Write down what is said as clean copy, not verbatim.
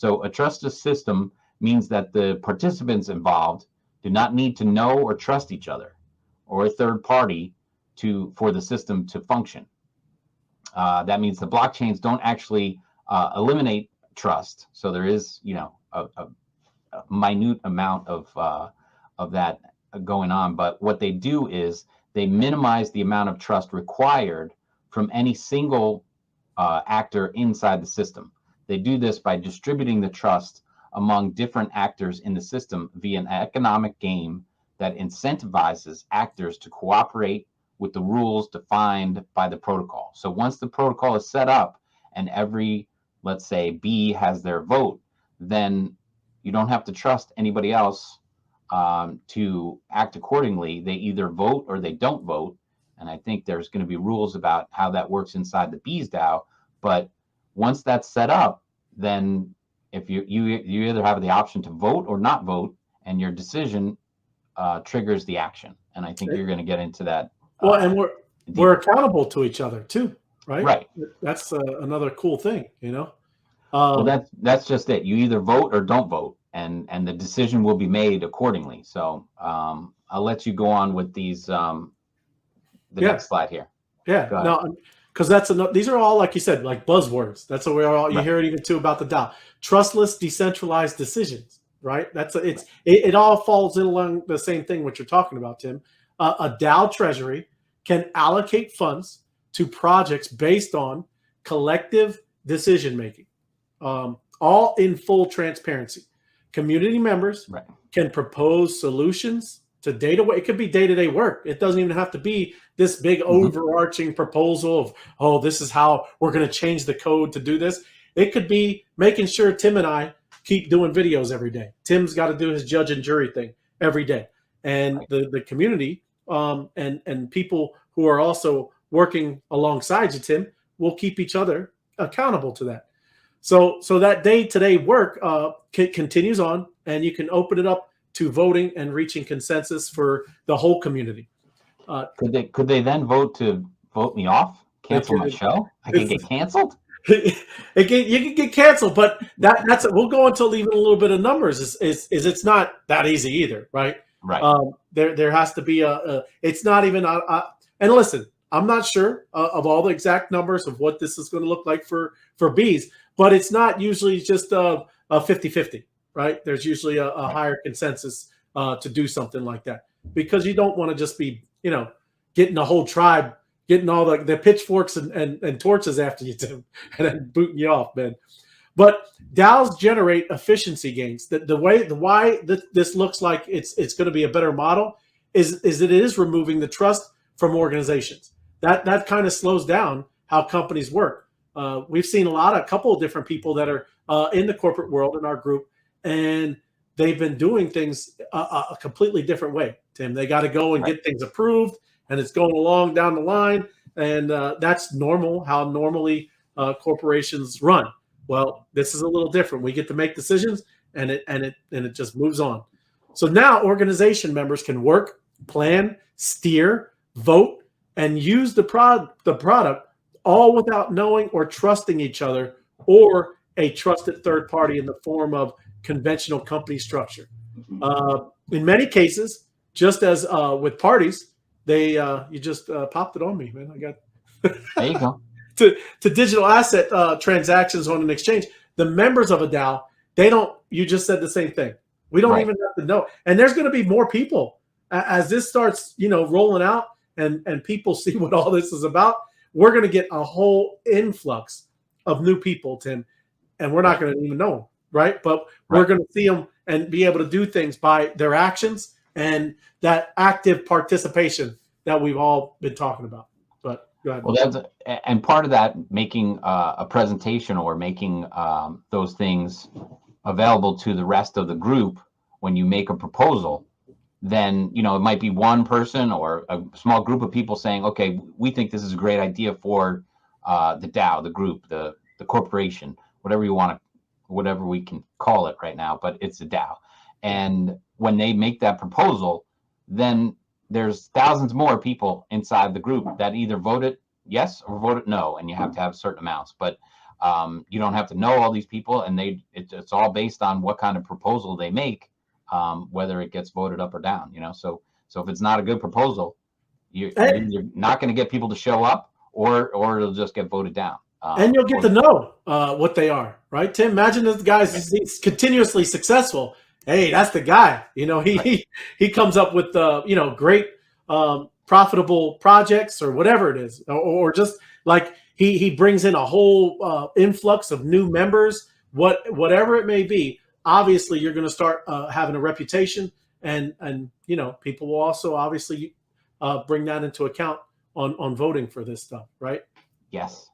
So a trustless system means that the participants involved do not need to know or trust each other or a third party for the system to function. That means the blockchains don't actually eliminate trust. So there is, a minute amount of that going on. But what they do is they minimize the amount of trust required from any single actor inside the system. They do this by distributing the trust among different actors in the system via an economic game that incentivizes actors to cooperate with the rules defined by the protocol. So once the protocol is set up and every, let's say, bee has their vote, then you don't have to trust anybody else to act accordingly. They either vote or they don't vote. And I think there's going to be rules about how that works inside the bees DAO. But once that's set up, then if you either have the option to vote or not vote, and your decision triggers the action. And I think you're going to get into that. Well, and we're accountable to each other too, right? Right. That's another cool thing, Well, that's just it. You either vote or don't vote, and the decision will be made accordingly. So I'll let you go on with these next slide here. Yeah. No, because these are all, like you said, like buzzwords. That's what you hear it even too about the DAO. Trustless, decentralized decisions, right? It all falls in along the same thing what you're talking about, Tim. A DAO treasury can allocate funds to projects based on collective decision making, all in full transparency. Community members can propose solutions to data. It could be day-to-day work. It doesn't even have to be this big overarching proposal of, oh, this is how we're going to change the code to do this. It could be making sure Tim and I keep doing videos every day. Tim's got to do his judge and jury thing every day. And the community and people who are also working alongside you, Tim, will keep each other accountable to that. So that day-to-day work continues on, and you can open it up to voting and reaching consensus for the whole community. Could they then vote to vote me off, cancel my show? I can get canceled. You can get canceled, but that's we'll go into even a little bit of numbers. It's not that easy either, right? Right. There has to be it's not even and listen, I'm not sure of all the exact numbers of what this is going to look like for bees, but it's not usually just a 50-50, right? There's usually a higher consensus to do something like that, because you don't want to just be, getting the whole tribe, getting all the pitchforks and torches after you, Tim, and then booting you off, man. But DAOs generate efficiency gains. Why this looks like it's going to be a better model is that it is removing the trust from organizations. That kind of slows down how companies work. We've seen a couple of different people that are in the corporate world in our group, and they've been doing things a completely different way, Tim. They got to go and get things approved, and it's going along down the line, and that's normal, how normally corporations run. Well, this is a little different. We get to make decisions, and it just moves on. So now organization members can work, plan, steer, vote, and use the product all without knowing or trusting each other or a trusted third party in the form of conventional company structure. In many cases, just as with parties, you just popped it on me, man. I got there you go. to digital asset transactions on an exchange. The members of a DAO, you just said the same thing. We don't even have to know. And there's going to be more people as this starts, rolling out and people see what all this is about. We're going to get a whole influx of new people, Tim, and we're not going to even know them, right? But we're going to see them and be able to do things by their actions and that active participation that we've all been talking about. But go ahead. Well, and part of that, making a presentation or making those things available to the rest of the group when you make a proposal, then, it might be one person or a small group of people saying, okay, we think this is a great idea for the DAO, the group, the corporation, whatever we can call it right now, but it's a DAO. And when they make that proposal, then there's thousands more people inside the group that either voted yes or voted no, and you have to have certain amounts. But You don't have to know all these people, and it's all based on what kind of proposal they make, whether it gets voted up or down. So if it's not a good proposal, you're not going to get people to show up, or it'll just get voted down. And you'll get to know what they are, right, Tim? Imagine this guy's he's continuously successful. Hey, that's the guy. He comes up with great profitable projects or whatever it is, or just like he brings in a whole influx of new members, whatever it may be. Obviously, you're going to start having a reputation, and people will also obviously bring that into account on voting for this stuff, right? Yes.